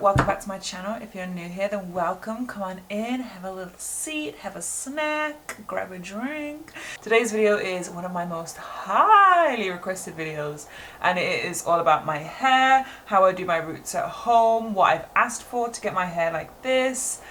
welcome back to my channel. If you're new here, then welcome. Come on in, have a little seat, have a snack, grab a drink. Today's video is one of my most highly requested videos, and it is all about my hair, how I do my roots at home, what I've asked for to get my hair like this.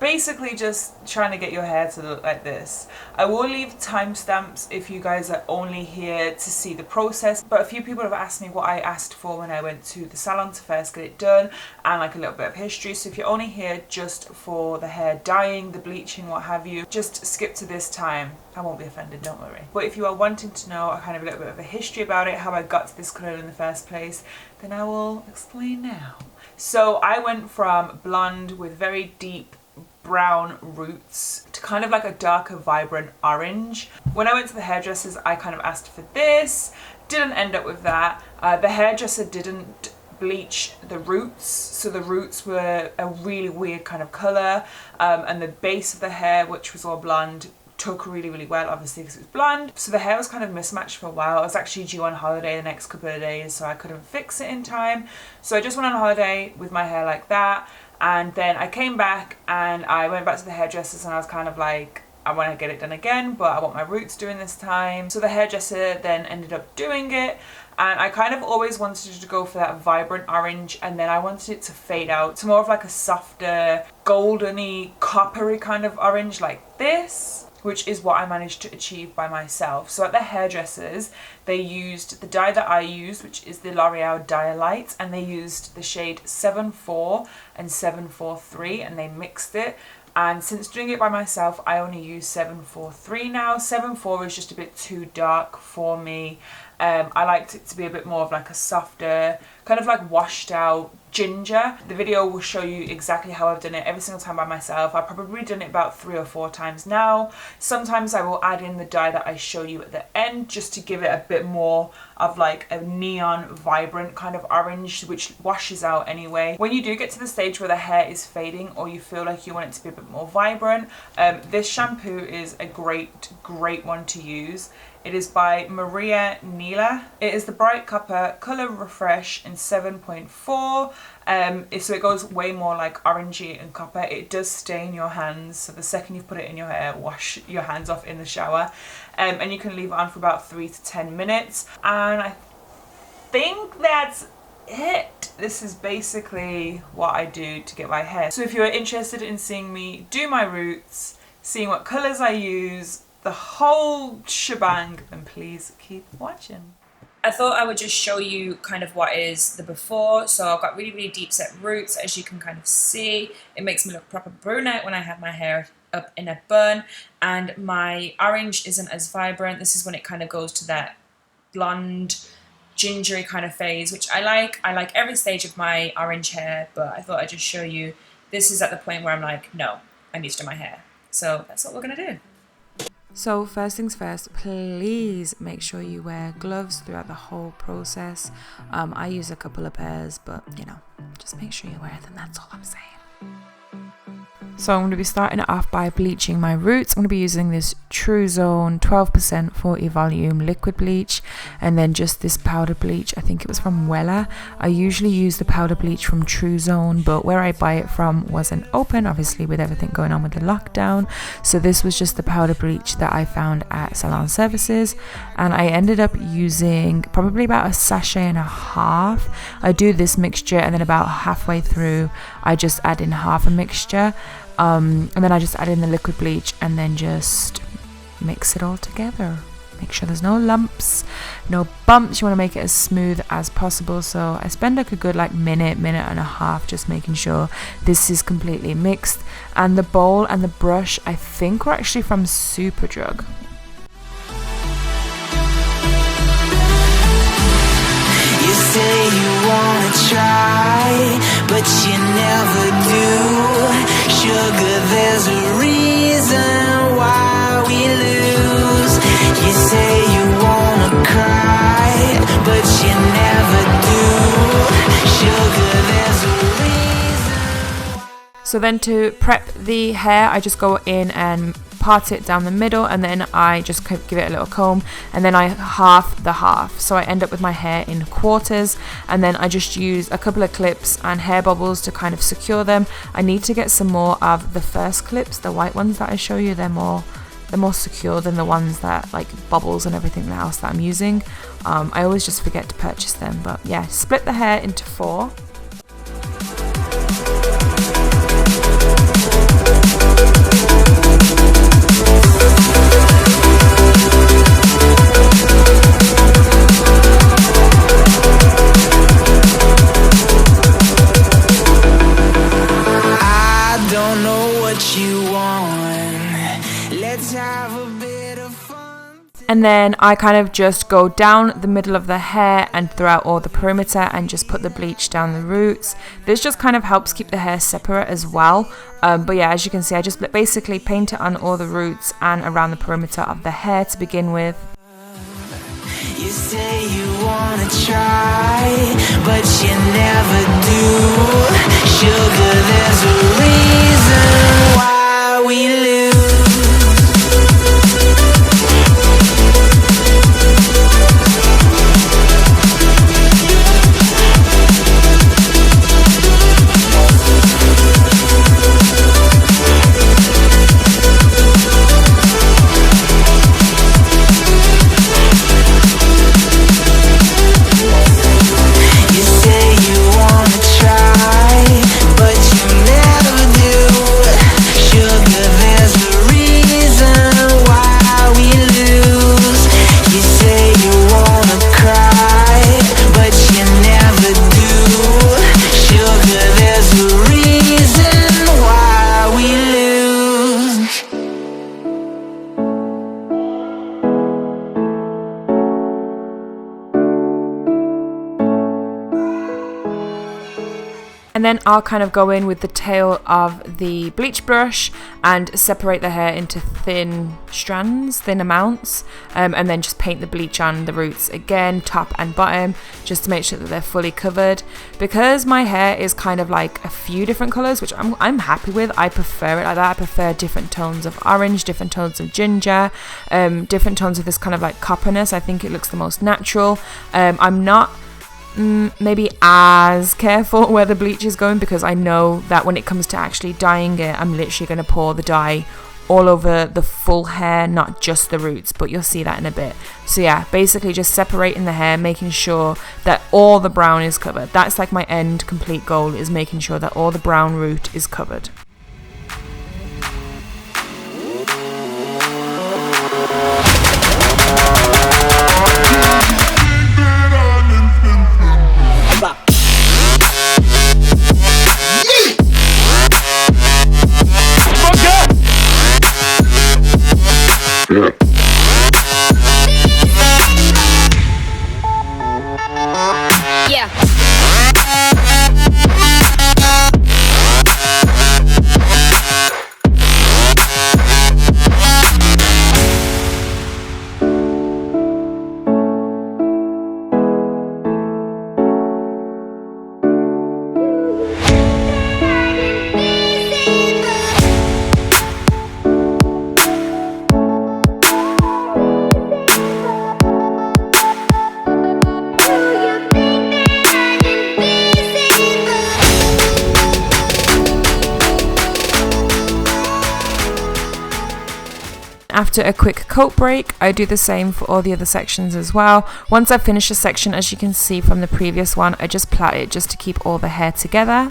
Basically just trying to get your hair to look like this. I will leave timestamps if you guys are only here to see the process, but a few people have asked me what I asked for when I went to the salon to first get it done, and like a little bit of history. So if you're only here just for the hair dyeing, the bleaching, what have you, just skip to this time. I won't be offended, don't worry. But if you are wanting to know a kind of a little bit of a history about it, how I got to this colour in the first place, then I will explain now. So I went from blonde with very deep brown roots to kind of like a darker vibrant orange. When I went to the hairdressers, I kind of asked for this, didn't end up with that. The hairdresser didn't bleach the roots, so the roots were a really weird kind of colour, and the base of the hair, which was all blonde, took really well, obviously because it was blonde. So the hair was kind of mismatched for a while. I was actually due on holiday the next couple of days, so I couldn't fix it in time. So I just went on holiday with my hair like that. And then I came back and I went back to the hairdressers, and I was kind of like, I want to get it done again, but I want my roots doing this time. So the hairdresser then ended up doing it, and I kind of always wanted to go for that vibrant orange, and then I wanted it to fade out to more of like a softer, goldeny, coppery kind of orange like this, which is what I managed to achieve by myself. So at the hairdressers, they used the dye that I used, which is the L'Oreal Dialight, and they used the shade 7.4 and 7.43, and they mixed it. And since doing it by myself, I only use 7.43 now. 7.4 is just a bit too dark for me. I liked it to be a bit more of like a softer, kind of like washed out ginger. The video will show you exactly how I've done it every single time by myself. I've probably done it about 3 or 4 times now. Sometimes I will add in the dye that I show you at the end just to give it a bit more of like a neon vibrant kind of orange, which washes out anyway. When you do get to the stage where the hair is fading, or you feel like you want it to be a bit more vibrant, this shampoo is a great one to use. It is by Maria Nila. It is the Bright Copper Colour Refresh in 7.4. So it goes way more like orangey and copper. It does stain your hands, so the second you put it in your hair, wash your hands off in the shower. And you can leave it on for about 3 to 10 minutes. And I think that's it. This is basically what I do to get my hair. So if you're interested in seeing me do my roots, seeing what colours I use, the whole shebang, then please keep watching. I thought I would just show you kind of what is the before. So I've got really deep set roots, as you can kind of see. It makes me look proper brunette when I have my hair up in a bun, and my orange isn't as vibrant. This is when it kind of goes to that blonde, gingery kind of phase, which I like. I like every stage of my orange hair, but I thought I'd just show you. This is at the point where I'm like, no, I need to do my hair. So that's what we're gonna do. So first things first, please make sure you wear gloves throughout the whole process. I use a couple of pairs, but you know, just make sure you wear them, that's all I'm saying. So I'm going to be starting it off by bleaching my roots. I'm going to be using this True Zone 12% 40 volume liquid bleach, and then just this powder bleach. I think it was from Wella. I usually use the powder bleach from True Zone, but where I buy it from wasn't open, obviously with everything going on with the lockdown. So this was just the powder bleach that I found at Salon Services, and I ended up using probably about a sachet and a half. I do this mixture, and then about halfway through I just add in half a mixture. And then I just add in the liquid bleach, and then just mix it all together. Make sure there's no lumps, no bumps. You want to make it as smooth as possible. So I spend like a good minute and a half just making sure this is completely mixed. And the bowl and the brush, I think, were actually from Superdrug. You say you wanna try, but you never do. Sugar, there's a reason why we lose. You say you wanna cry, but you never do. Sugar, there's a reason. So then to prep the hair, I just go in and part it down the middle, and then I just give it a little comb, and then I half the half, so I end up with my hair in quarters, and then I just use a couple of clips and hair bobbles to kind of secure them. I need to get some more of the first clips, the white ones that I show you. They're more secure than the ones that like bubbles and everything else that I'm using. I always just forget to purchase them, but yeah, split the hair into 4. And then I kind of just go down the middle of the hair and throughout all the perimeter and just put the bleach down the roots. This just kind of helps keep the hair separate as well. But yeah, as you can see, I just basically paint it on all the roots and around the perimeter of the hair to begin with. You say you wanna try, but you never do. Sugar, there's a reason why we lose. And then I'll kind of go in with the tail of the bleach brush and separate the hair into thin strands, thin amounts, and then just paint the bleach on the roots again, top and bottom, just to make sure that they're fully covered. Because my hair is kind of like a few different colors, which I'm happy with. I prefer it like that. I prefer different tones of orange, different tones of ginger, different tones of this kind of like copperness. I think it looks the most natural. I'm not maybe as careful where the bleach is going, because I know that when it comes to actually dyeing it, I'm literally going to pour the dye all over the full hair, not just the roots, but you'll see that in a bit. So yeah, basically just separating the hair, making sure that all the brown is covered. That's like my end complete goal, is making sure that all the brown root is covered. After a quick coat break, I do the same for all the other sections as well. Once I finish a section, as you can see from the previous one, I just plait it just to keep all the hair together.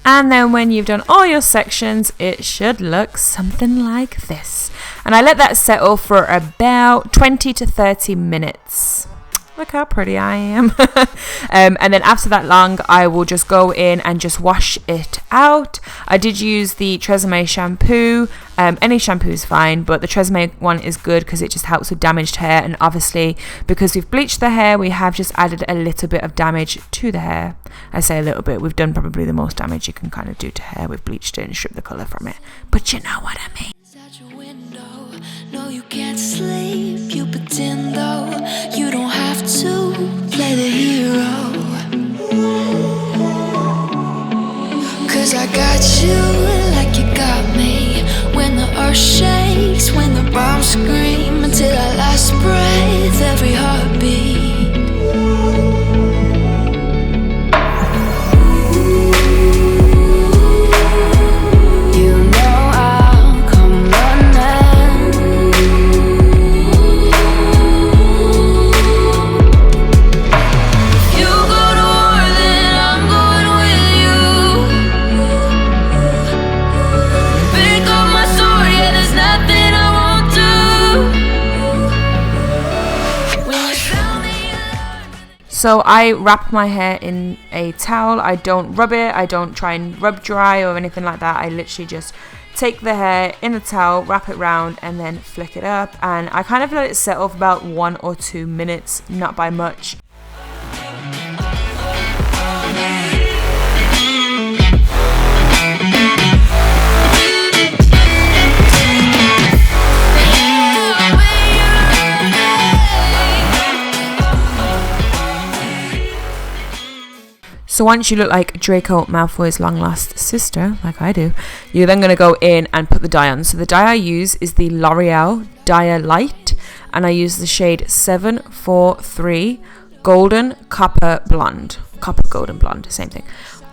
And then when you've done all your sections, it should look something like this. And I let that settle for about 20 to 30 minutes. Look how pretty I am. And then after that long, I will just go in and just wash it out. I did use the Tresemme shampoo. Any shampoo is fine, but the Tresemme one is good because it just helps with damaged hair. And obviously, because we've bleached the hair, we have just added a little bit of damage to the hair. I say a little bit. We've done probably the most damage you can kind of do to hair. We've bleached it and stripped the colour from it. But you know what I mean. No, you can't sleep, you pretend though you don't have to play the hero. Cause I got you like you got me. When the earth shakes, when the bombs scream, until our last breath, every heartbeat. So I wrap my hair in a towel. I don't rub it. I don't try and rub dry or anything like that. I literally just take the hair in the towel, wrap it round, and then flick it up. And I kind of let it settle for about 1 or 2 minutes, not by much. So once you look like Draco Malfoy's long lost sister, like I do, you're then going to go in and put the dye on. So the dye I use is the L'Oreal Dialight, and I use the shade 743 Golden Copper Blonde. Copper Golden Blonde, same thing.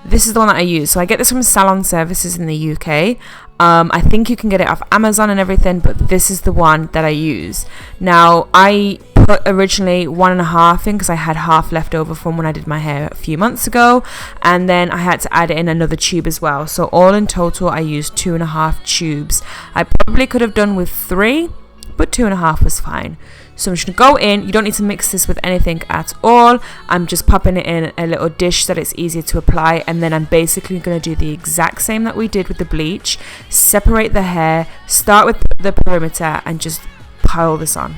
This is the one that I use. So I get this from Salon Services in the UK. I think you can get it off Amazon and everything, but this is the one that I use. Now, I put originally 1.5 in because I had half left over from when I did my hair a few months ago, and then I had to add in another tube as well. So all in total, I used 2.5 tubes. I probably could have done with 3, but 2.5 was fine. So I'm just going to go in. You don't need to mix this with anything at all. I'm just popping it in a little dish so that it's easier to apply. And then I'm basically going to do the exact same that we did with the bleach. Separate the hair, start with the perimeter, and just pile this on.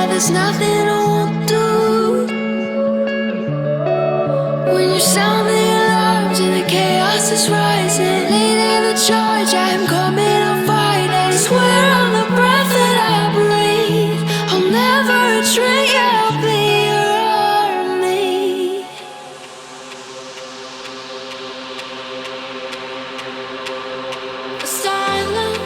There's nothing I won't do. When you sound the alarms and the chaos is rising, leading the charge, I'm coming, I'll fight. I swear on the breath that I breathe, I'll never retreat, I'll be your army. The silence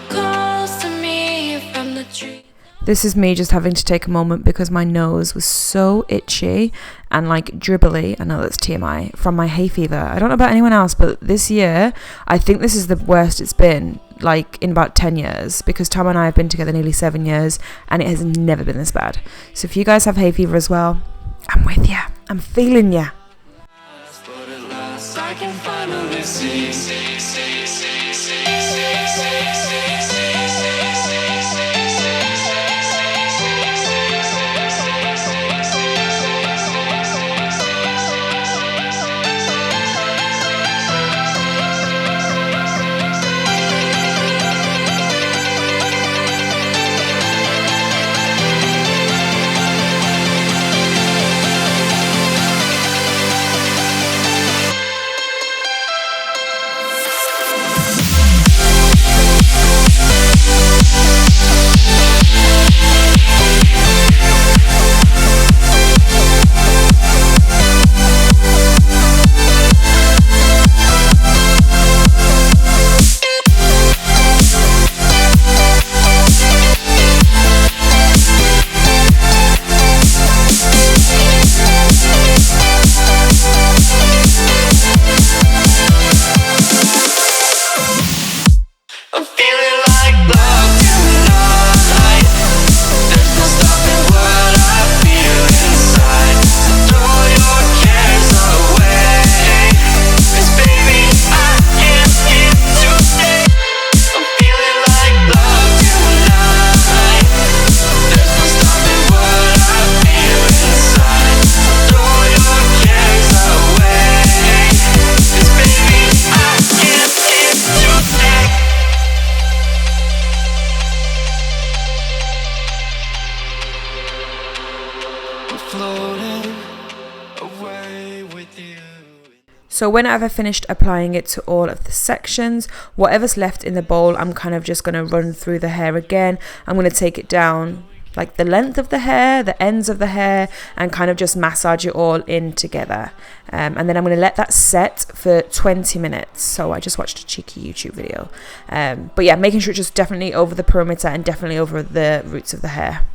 calls to me from the tree. This is me just having to take a moment because my nose was so itchy and like dribbly. I know that's TMI, from my hay fever. I don't know about anyone else, but this year, I think this is the worst it's been, like in about 10 years, because Tom and I have been together nearly 7 years and it has never been this bad. So if you guys have hay fever as well, I'm with ya. I'm feeling ya. So whenever I've finished applying it to all of the sections, whatever's left in the bowl, I'm kind of just going to run through the hair again. I'm going to take it down like the length of the hair, the ends of the hair, and kind of just massage it all in together. And then I'm going to let that set for 20 minutes. So I just watched a cheeky YouTube video. But yeah, making sure it's just definitely over the perimeter and definitely over the roots of the hair.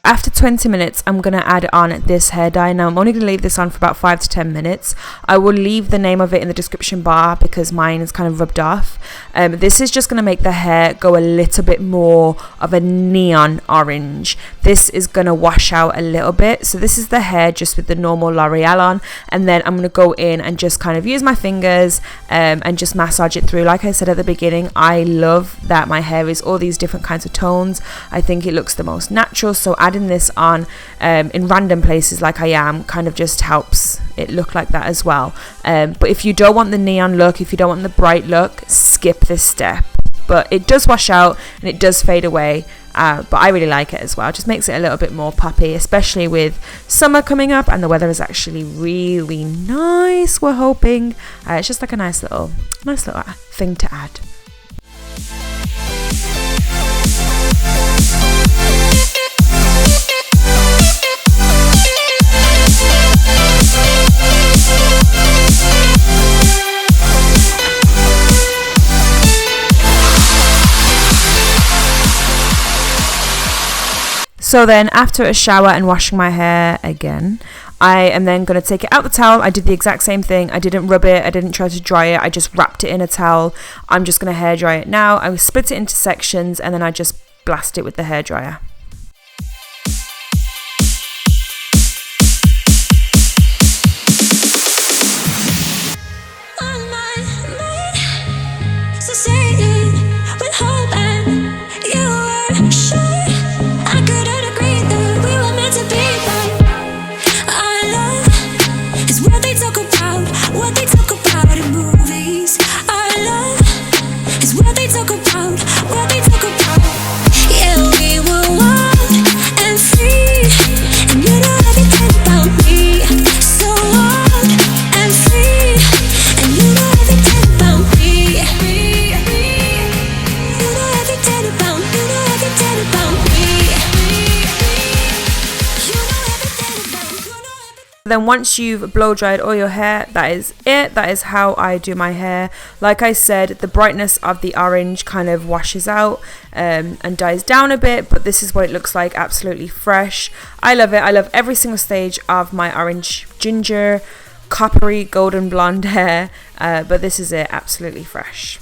After 20 minutes, I'm going to add on this hair dye. Now, I'm only going to leave this on for about 5 to 10 minutes. I will leave the name of it in the description bar because mine is kind of rubbed off. This is just going to make the hair go a little bit more of a neon orange. This is going to wash out a little bit. So this is the hair just with the normal L'Oreal on. And then I'm going to go in and just kind of use my fingers and just massage it through. Like I said at the beginning, I love that my hair is all these different kinds of tones. I think it looks the most natural. So adding this on in random places like I am kind of just helps it look like that as well. But if you don't want the neon look, if you don't want the bright look, skip this step. But it does wash out and it does fade away. But I really like it as well. It just makes it a little bit more poppy, especially with summer coming up and the weather is actually really nice, we're hoping. It's just like a nice little thing to add. So then after a shower and washing my hair again, I am then going to take it out the towel. I did the exact same thing. I didn't rub it. I didn't try to dry it. I just wrapped it in a towel. I'm just going to hair dry it now. I split it into sections and then I just blast it with the hairdryer. Then once you've blow dried all your hair, that is it. That is how I do my hair. Like I said, the brightness of the orange kind of washes out and dies down a bit, but this is what it looks like, absolutely fresh. I love it. I love every single stage of my orange ginger, coppery, golden blonde hair, but this is it, absolutely fresh.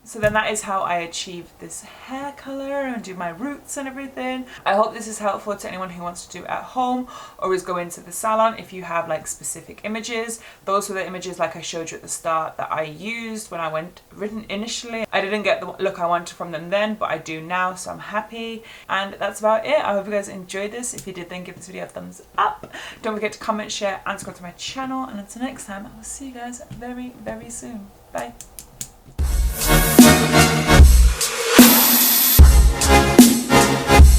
So then that is how I achieve this hair color and do my roots and everything. I hope this is helpful to anyone who wants to do it at home or is going to the salon. If you have like specific images, those were the images like I showed you at the start that I used when I went written initially. I didn't get the look I wanted from them then, but I do now, so I'm happy. And that's about it. I hope you guys enjoyed this. If you did, then give this video a thumbs up. Don't forget to comment, share and subscribe to my channel. And until next time, I will see you guys very, very soon. Bye.